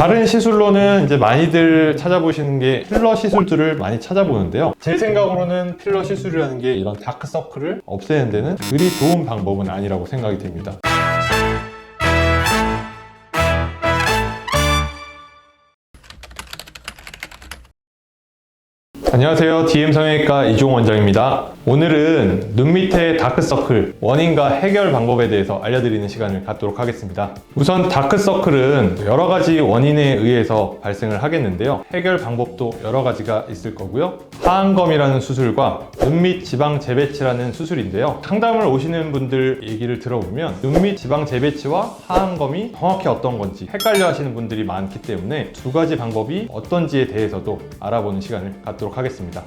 다른 시술로는 이제 많이들 찾아보시는 게 필러 시술들을 많이 찾아보는데요. 제 생각으로는 필러 시술이라는 게 이런 다크서클을 없애는 데는 그리 좋은 방법은 아니라고 생각이 됩니다. 안녕하세요. DM성형외과 이종 원장입니다. 오늘은 눈 밑의 다크서클 원인과 해결 방법에 대해서 알려드리는 시간을 갖도록 하겠습니다. 우선 다크서클은 여러 가지 원인에 의해서 발생을 하겠는데요. 해결 방법도 여러 가지가 있을 거고요. 하안검이라는 수술과 눈밑 지방 재배치라는 수술인데요. 상담을 오시는 분들 얘기를 들어보면 눈밑 지방 재배치와 하안검이 정확히 어떤 건지 헷갈려 하시는 분들이 많기 때문에 두 가지 방법이 어떤지에 대해서도 알아보는 시간을 갖도록 하겠습니다.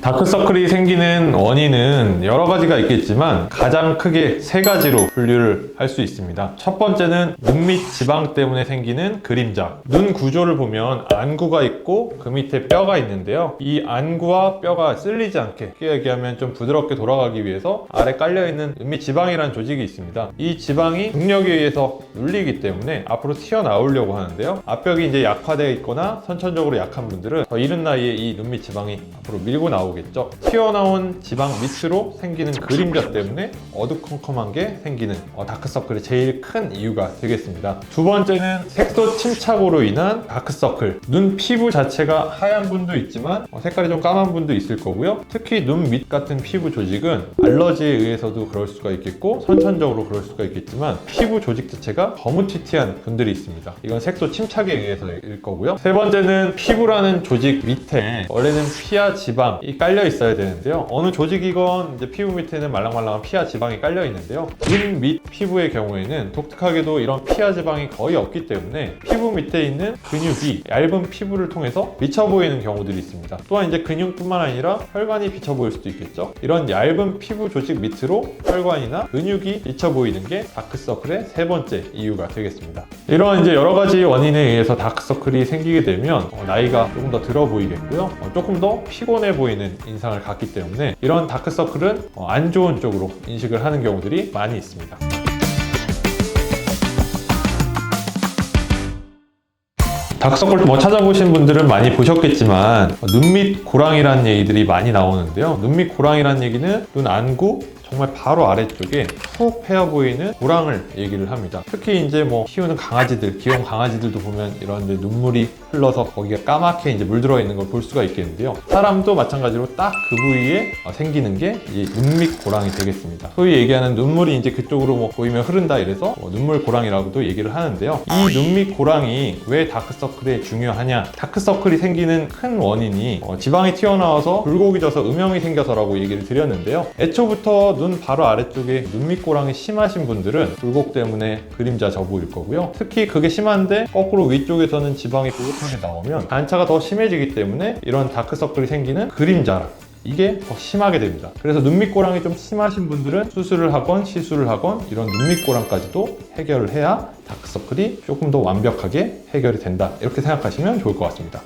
다크서클이 생기는 원인은 여러 가지가 있겠지만 가장 크게 세 가지로 분류를 할 수 있습니다. 첫 번째는 눈밑 지방 때문에 생기는 그림자. 눈 구조를 보면 안구가 있고 그 밑에 뼈가 있는데요. 이 안구와 뼈가 쓸리지 않게, 쉽게 얘기하면 좀 부드럽게 돌아가기 위해서 아래 깔려있는 눈밑 지방이라는 조직이 있습니다. 이 지방이 중력에 의해서 눌리기 때문에 앞으로 튀어나오려고 하는데요. 앞벽이 이제 약화되어 있거나 선천적으로 약한 분들은 더 이른 나이에 이 눈밑 지방이 앞으로 밀고 나오겠죠. 튀어나온 지방 밑으로 생기는 그림자 때문에 어두컴컴한 게 생기는 다크서클의 제일 큰 이유가 되겠습니다. 두 번째는 색소 침착으로 인한 다크서클. 눈 피부 자체가 하얀 분도 있지만 색깔이 좀 까만 분도 있을 거고요. 특히 눈 밑 같은 피부 조직은 알러지에 의해서도 그럴 수가 있겠고 선천적으로 그럴 수가 있겠지만 피부 조직 자체가 거무튀튀한 분들이 있습니다. 이건 색소 침착에 의해서일 거고요. 세 번째는 피부라는 조직 밑에 원래는 피하 지방이 깔려 있어야 되는데요. 어느 조직이건 이제 피부 밑에는 말랑말랑한 피하 지방이 깔려 있는데요. 눈 밑 피부의 경우에는 독특하게도 이런 피하 지방이 거의 없기 때문에 피부 밑에 있는 근육이 얇은 피부를 통해서 비쳐 보이는 경우들이 있습니다. 또한 이제 근육뿐만 아니라 혈관이 비쳐 보일 수도 있겠죠. 이런 얇은 피부 조직 밑으로 혈관이나 근육이 비쳐 보이는 게 다크서클의 세 번째 이유가 되겠습니다. 이런 이제 여러 가지 원인에 의해서 다크서클이 생기게 되면 나이가 조금 더 들어 보이겠고요. 조금 더 피곤해 보이는 인상을 갖기 때문에 이런 다크서클은 안 좋은 쪽으로 인식을 하는 경우들이 많이 있습니다. 다크서클 찾아보신 분들은 많이 보셨겠지만 눈밑 고랑이라는 얘기들이 많이 나오는데요. 눈밑 고랑이라는 얘기는 눈 안구 정말 바로 아래쪽에 푹 패여 보이는 고랑을 얘기를 합니다. 특히 이제 키우는 강아지들, 귀여운 강아지들도 보면 이런 이제 눈물이 흘러서 거기가 까맣게 이제 물들어 있는 걸 볼 수가 있겠는데요. 사람도 마찬가지로 딱 그 부위에 생기는 게 이 눈밑 고랑이 되겠습니다. 소위 얘기하는 눈물이 이제 그쪽으로 보이면 흐른다 이래서 눈물 고랑이라고도 얘기를 하는데요. 이 눈밑 고랑이 왜 다크서클에 중요하냐? 다크서클이 생기는 큰 원인이 지방이 튀어나와서 굴곡이 져서 음영이 생겨서라고 얘기를 드렸는데요. 애초부터 눈 바로 아래쪽에 눈밑 고랑이 심하신 분들은 굴곡 때문에 그림자 져 보일 거고요. 특히 그게 심한데 거꾸로 위쪽에서는 지방이 뾰족하게 나오면 반차가 더 심해지기 때문에 이런 다크서클이 생기는 그림자라 이게 더 심하게 됩니다. 그래서 눈밑 고랑이 좀 심하신 분들은 수술을 하건 시술을 하건 이런 눈밑 고랑까지도 해결을 해야 다크서클이 조금 더 완벽하게 해결이 된다, 이렇게 생각하시면 좋을 것 같습니다.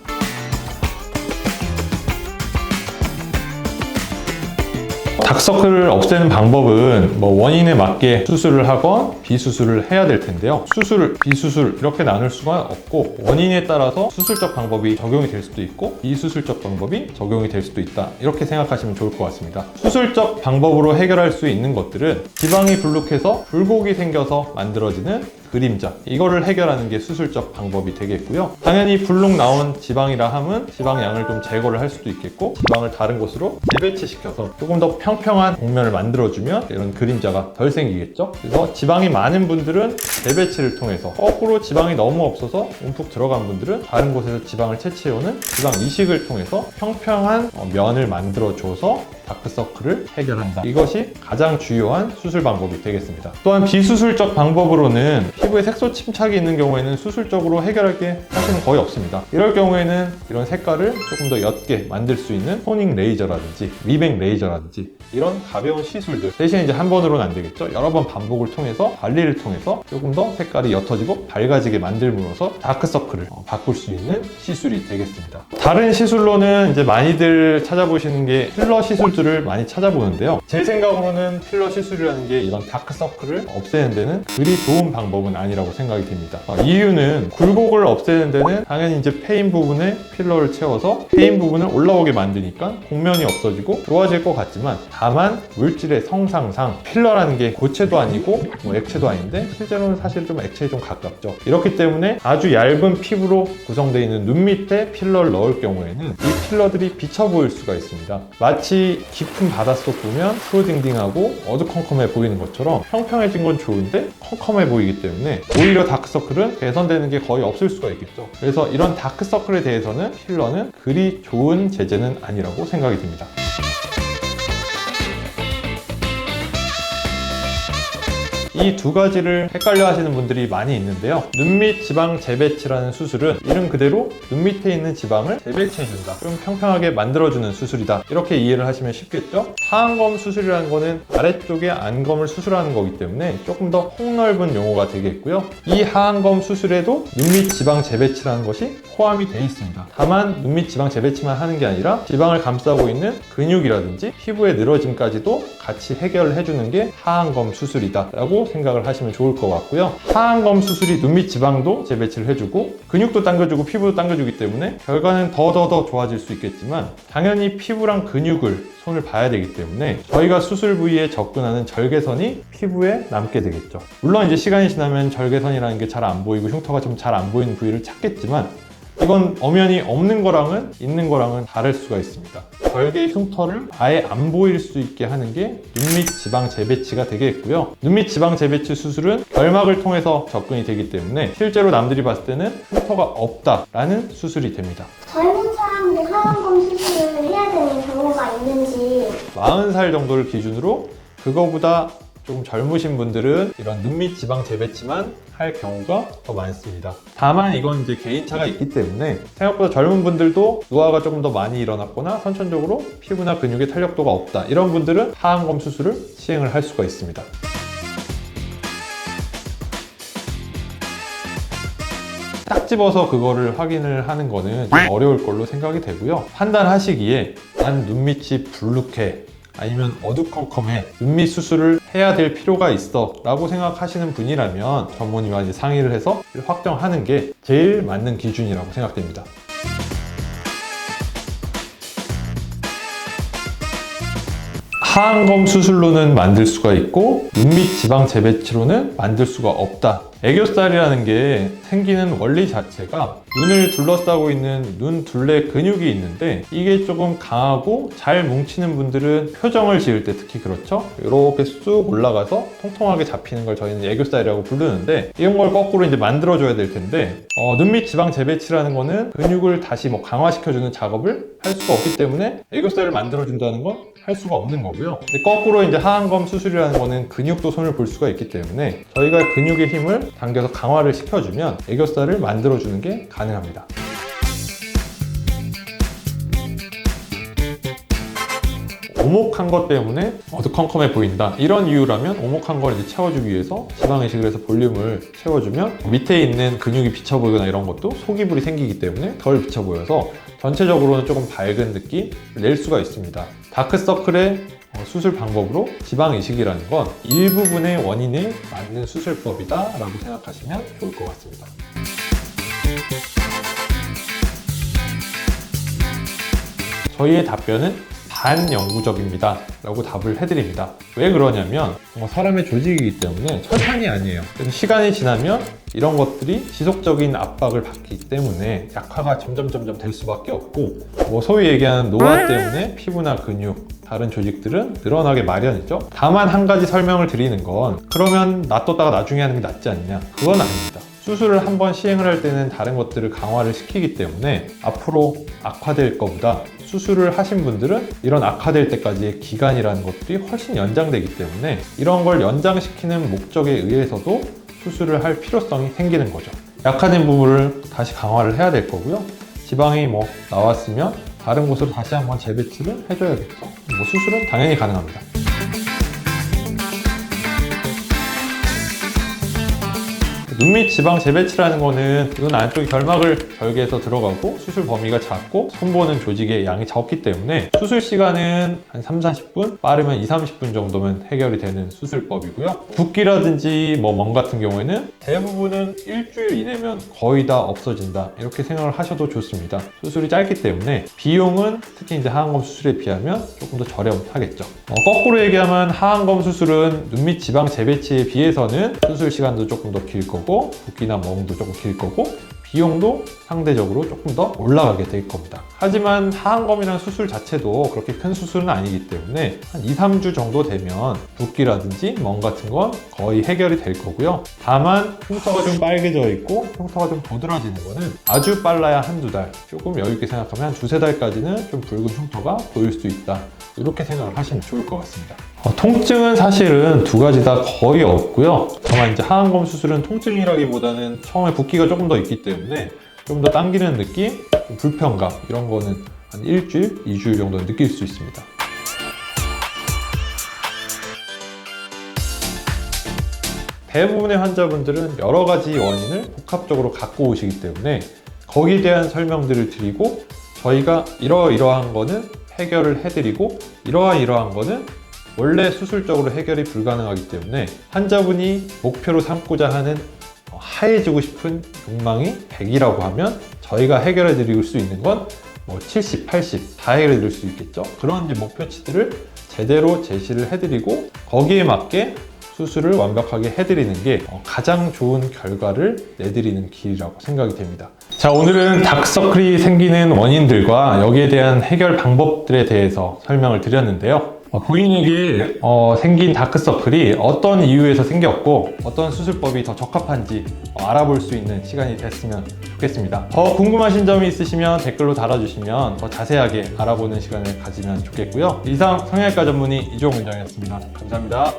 다크서클을 없애는 방법은 원인에 맞게 수술을 하건 비수술을 해야 될 텐데요. 수술, 비수술 이렇게 나눌 수가 없고 원인에 따라서 수술적 방법이 적용이 될 수도 있고 비수술적 방법이 적용이 될 수도 있다, 이렇게 생각하시면 좋을 것 같습니다. 수술적 방법으로 해결할 수 있는 것들은 지방이 불룩해서 굴곡이 생겨서 만들어지는 그림자, 이거를 해결하는 게 수술적 방법이 되겠고요. 당연히 불룩 나온 지방이라 함은 지방량을 좀 제거를 할 수도 있겠고 지방을 다른 곳으로 재배치시켜서 조금 더 평평한 곡면을 만들어주면 이런 그림자가 덜 생기겠죠. 그래서 지방이 많은 분들은 재배치를 통해서, 거꾸로 지방이 너무 없어서 움푹 들어간 분들은 다른 곳에서 지방을 채취해오는 지방 이식을 통해서 평평한 면을 만들어줘서 다크서클을 해결한다. 이것이 가장 주요한 수술 방법이 되겠습니다. 또한 비수술적 방법으로는 피부에 색소 침착이 있는 경우에는 수술적으로 해결할 게 사실은 거의 없습니다. 이럴 경우에는 이런 색깔을 조금 더 옅게 만들 수 있는 토닝 레이저라든지 미백 레이저라든지 이런 가벼운 시술들, 대신 이제 한 번으로는 안 되겠죠. 여러 번 반복을 통해서, 관리를 통해서 조금 더 색깔이 옅어지고 밝아지게 만들므로써 다크서클을 바꿀 수 있는 시술이 되겠습니다. 다른 시술로는 이제 많이들 찾아보시는 게 필러 시술들 수술을 많이 찾아보는데요. 제 생각으로는 필러 시술이라는 게 이런 다크서클을 없애는 데는 그리 좋은 방법은 아니라고 생각이 듭니다. 이유는 굴곡을 없애는 데는 당연히 이제 패인 부분에 필러를 채워서 패인 부분을 올라오게 만드니까 곡면이 없어지고 좋아질 것 같지만, 다만 물질의 성상상 필러라는 게 고체도 아니고 뭐 액체도 아닌데 실제로는 사실 좀 액체에 좀 가깝죠. 이렇기 때문에 아주 얇은 피부로 구성되어 있는 눈 밑에 필러를 넣을 경우에는 이 필러들이 비쳐 보일 수가 있습니다. 마치 깊은 바닷속 보면 프로딩딩하고 어두컴컴해 보이는 것처럼 평평해진 건 좋은데 컴컴해 보이기 때문에 오히려 다크서클은 개선되는 게 거의 없을 수가 있겠죠. 그래서 이런 다크서클에 대해서는 필러는 그리 좋은 제재는 아니라고 생각이 듭니다. 이 두 가지를 헷갈려 하시는 분들이 많이 있는데요. 눈밑 지방 재배치라는 수술은 이름 그대로 눈 밑에 있는 지방을 재배치해준다, 좀 평평하게 만들어주는 수술이다, 이렇게 이해를 하시면 쉽겠죠? 하안검 수술이라는 거는 아래쪽에 안검을 수술하는 거기 때문에 조금 더 폭넓은 용어가 되겠고요. 이 하안검 수술에도 눈밑 지방 재배치라는 것이 포함이 되어 있습니다. 다만 눈밑 지방 재배치만 하는 게 아니라 지방을 감싸고 있는 근육이라든지 피부의 늘어짐까지도 같이 해결을 해주는 게 하안검 수술이다 라고 생각을 하시면 좋을 것 같고요. 하안검 수술이 눈밑 지방도 재배치를 해주고 근육도 당겨주고 피부도 당겨주기 때문에 결과는 더 좋아질 수 있겠지만, 당연히 피부랑 근육을 손을 봐야 되기 때문에 저희가 수술 부위에 접근하는 절개선이 피부에 남게 되겠죠. 물론 이제 시간이 지나면 절개선이라는 게 잘 안 보이고 흉터가 좀 잘 안 보이는 부위를 찾겠지만, 이건 엄연히 없는 거랑은 있는 거랑은 다를 수가 있습니다. 절개 흉터를 아예 안 보일 수 있게 하는 게 눈밑 지방 재배치가 되겠고요. 눈밑 지방 재배치 수술은 결막을 통해서 접근이 되기 때문에 실제로 남들이 봤을 때는 흉터가 없다라는 수술이 됩니다. 젊은 사람들이 하안검 수술을 해야 되는 경우가 있는지. 40살 정도를 기준으로 그거보다 조금 젊으신 분들은 이런 눈밑 지방 재배치만 할 경우가 더 많습니다. 다만 이건 이제 개인차가 있기 때문에 생각보다 젊은 분들도 노화가 조금 더 많이 일어났거나 선천적으로 피부나 근육에 탄력도가 없다, 이런 분들은 하안검 수술을 시행을 할 수가 있습니다. 딱 집어서 그거를 확인을 하는 거는 좀 어려울 걸로 생각이 되고요. 판단하시기에 난 눈밑이 불룩해, 아니면 어두컴컴해, 눈밑 수술을 해야 될 필요가 있어 라고 생각하시는 분이라면 전문의와 이제 상의를 해서 확정하는 게 제일 맞는 기준이라고 생각됩니다. 하안검 수술로는 만들 수가 있고 눈밑 지방 재배치로는 만들 수가 없다. 애교살이라는 게 생기는 원리 자체가 눈을 둘러싸고 있는 눈 둘레 근육이 있는데, 이게 조금 강하고 잘 뭉치는 분들은 표정을 지을 때 특히 그렇죠. 이렇게 쑥 올라가서 통통하게 잡히는 걸 저희는 애교살이라고 부르는데, 이런 걸 거꾸로 이제 만들어줘야 될 텐데, 눈밑 지방 재배치라는 거는 근육을 다시 뭐 강화시켜주는 작업을 할 수가 없기 때문에 애교살을 만들어준다는 건 할 수가 없는 거고요. 근데 거꾸로 이제 하안검 수술이라는 거는 근육도 손을 볼 수가 있기 때문에 저희가 근육의 힘을 당겨서 강화를 시켜주면 애교살을 만들어주는 게 가능합니다. 오목한 것 때문에 어두컴컴해 보인다, 이런 이유라면 오목한 걸 이제 채워주기 위해서 지방 이식을 해서 볼륨을 채워주면 밑에 있는 근육이 비쳐 보이거나 이런 것도 속이불이 생기기 때문에 덜 비쳐 보여서 전체적으로는 조금 밝은 느낌을 낼 수가 있습니다. 다크서클의 수술 방법으로 지방 이식이라는 건 일부분의 원인에 맞는 수술법이다 라고 생각하시면 좋을 것 같습니다. 저희의 답변은 반영구적입니다 라고 답을 해드립니다. 왜 그러냐면 사람의 조직이기 때문에 철판이 아니에요. 그래서 시간이 지나면 이런 것들이 지속적인 압박을 받기 때문에 약화가 점점 될 수밖에 없고, 소위 얘기하는 노화 때문에 피부나 근육, 다른 조직들은 늘어나게 마련이죠. 다만 한 가지 설명을 드리는 건, 그러면 놔뒀다가 나중에 하는 게 낫지 않냐? 그건 아닙니다. 수술을 한번 시행을 할 때는 다른 것들을 강화를 시키기 때문에 앞으로 악화될 것보다 수술을 하신 분들은 이런 악화될 때까지의 기간이라는 것들이 훨씬 연장되기 때문에 이런 걸 연장시키는 목적에 의해서도 수술을 할 필요성이 생기는 거죠. 약화된 부분을 다시 강화를 해야 될 거고요. 지방이 나왔으면 다른 곳으로 다시 한번 재배치를 해줘야겠죠. 수술은 당연히 가능합니다. 눈밑 지방 재배치라는 거는 눈 안쪽에 결막을 절개해서 들어가고 수술 범위가 작고 손보는 조직의 양이 적기 때문에 수술 시간은 한 3-40분, 빠르면 2-30분 정도면 해결이 되는 수술법이고요. 붓기라든지 멍 같은 경우에는 대부분은 일주일 이내면 거의 다 없어진다, 이렇게 생각을 하셔도 좋습니다. 수술이 짧기 때문에 비용은 특히 이제 하안검 수술에 비하면 조금 더 저렴하겠죠. 거꾸로 얘기하면 하안검 수술은 눈밑 지방 재배치에 비해서는 수술 시간도 조금 더 길 거고 붓기나 멍도 조금 길 거고 비용도 상대적으로 조금 더 올라가게 될 겁니다. 하지만 하안검이라는 수술 자체도 그렇게 큰 수술은 아니기 때문에 한 2-3주 정도 되면 붓기라든지 멍 같은 건 거의 해결이 될 거고요. 다만 흉터가 좀 빨개져 있고 흉터가 좀 도드라지는 거는 아주 빨라야 한두 달, 조금 여유 있게 생각하면 한 2-3달까지는 좀 붉은 흉터가 보일 수 있다, 이렇게 생각을 하시면 좋을 것 같습니다. 통증은 사실은 두 가지 다 거의 없고요. 다만 이제 하안검 수술은 통증이라기보다는 처음에 붓기가 조금 더 있기 때문에 좀 더 당기는 느낌, 좀 불편감, 이런 거는 한 일주일, 2주일 정도는 느낄 수 있습니다. 대부분의 환자분들은 여러 가지 원인을 복합적으로 갖고 오시기 때문에 거기에 대한 설명들을 드리고 저희가 이러이러한 거는 해결을 해드리고 이러한 거는 원래 수술적으로 해결이 불가능하기 때문에 환자분이 목표로 삼고자 하는 하얘지고 싶은 욕망이 100이라고 하면 저희가 해결해 드릴 수 있는 건 70, 80 다 해결해 드릴 수 있겠죠. 그런 이제 목표치들을 제대로 제시를 해드리고 거기에 맞게 수술을 완벽하게 해드리는 게 가장 좋은 결과를 내드리는 길이라고 생각이 됩니다. 자, 오늘은 다크서클이 생기는 원인들과 여기에 대한 해결 방법들에 대해서 설명을 드렸는데요. 본인에게 생긴 다크서클이 어떤 이유에서 생겼고 어떤 수술법이 더 적합한지 알아볼 수 있는 시간이 됐으면 좋겠습니다. 더 궁금하신 점이 있으시면 댓글로 달아주시면 더 자세하게 알아보는 시간을 가지면 좋겠고요. 이상 성형외과 전문의 이종훈 원장이었습니다. 감사합니다.